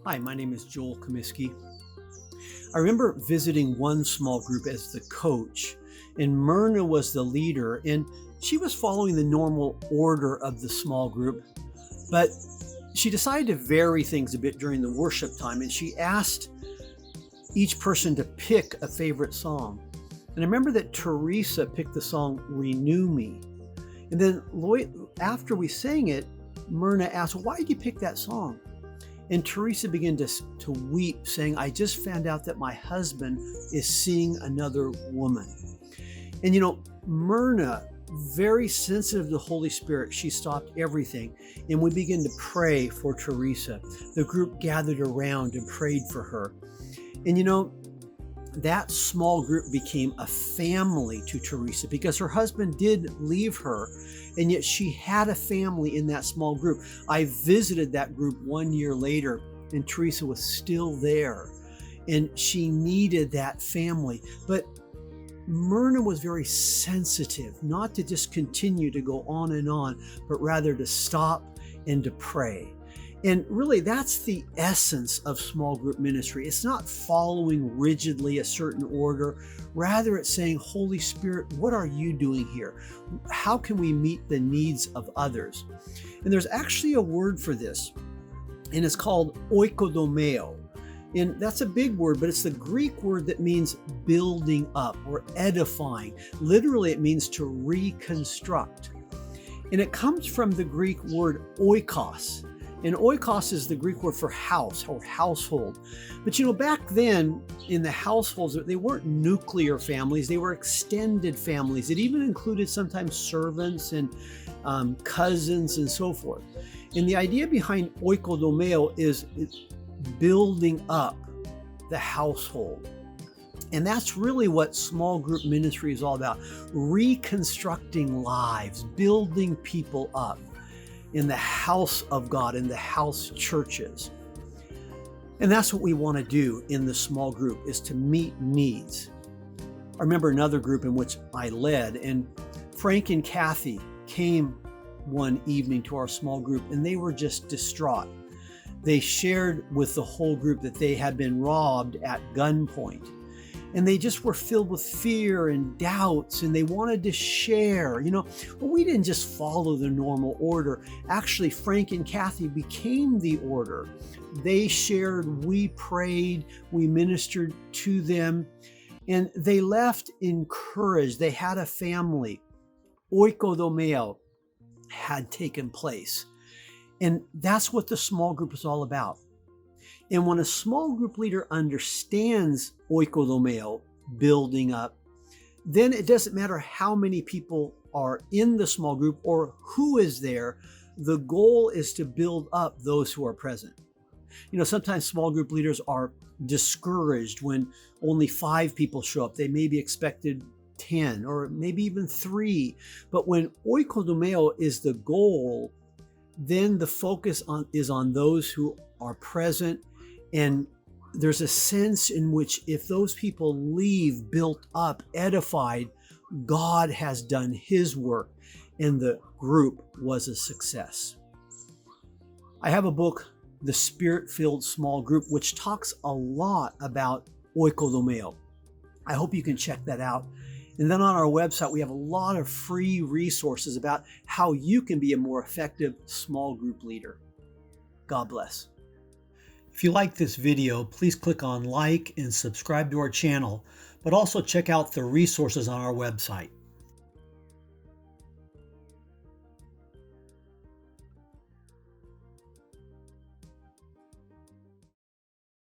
Hi, my name is Joel Comiskey. I remember visiting one small group as the coach, and Myrna was the leader, and she was following the normal order of the small group, but she decided to vary things a bit during the worship time, and she asked each person to pick a favorite song. And I remember that Teresa picked the song Renew Me. And then after we sang it, Myrna asked, "Why did you pick that song?" And Teresa began to weep, saying, "I just found out that my husband is seeing another woman." And Myrna, very sensitive to the Holy Spirit, she stopped everything. And we began to pray for Teresa. The group gathered around and prayed for her. And that small group became a family to Teresa because her husband did leave her, and yet she had a family in that small group. I visited that group 1 year later, and Teresa was still there, and she needed that family. But Myrna was very sensitive, not to just continue to go on, but rather to stop and to pray. And really, that's the essence of small group ministry. It's not following rigidly a certain order. Rather, it's saying, "Holy Spirit, what are you doing here? How can we meet the needs of others?" And there's actually a word for this, and it's called Oikodomeo. And that's a big word, but it's the Greek word that means building up or edifying. Literally, it means to reconstruct. And it comes from the Greek word oikos. And oikos is the Greek word for house or household. But back then in the households, they weren't nuclear families, they were extended families. It even included sometimes servants and cousins and so forth. And the idea behind oikodomeo is building up the household. And that's really what small group ministry is all about, reconstructing lives, building people up in the house of God, in the house churches. And that's what we want to do in the small group, is to meet needs. I remember another group in which I led, and Frank and Kathy came one evening to our small group, and they were just distraught. They shared with the whole group that they had been robbed at gunpoint. And they just were filled with fear and doubts, and they wanted to share. But we didn't just follow the normal order. Actually, Frank and Kathy became the order. They shared, we prayed, we ministered to them, and they left encouraged. They had a family. Oikodomeo had taken place. And that's what the small group is all about. And when a small group leader understands oikodomeo, building up, then it doesn't matter how many people are in the small group or who is there. The goal is to build up those who are present. Sometimes small group leaders are discouraged when only 5 people show up. They may be expected 10 or maybe even 3. But when oikodomeo is the goal, then the focus is on those who are present. And there's a sense in which if those people leave built up, edified, God has done his work and the group was a success. I have a book, The Spirit-Filled Small Group, which talks a lot about oikodomeo. I hope you can check that out. And then on our website, we have a lot of free resources about how you can be a more effective small group leader. God bless. If you like this video, please click on like and subscribe to our channel, but also check out the resources on our website.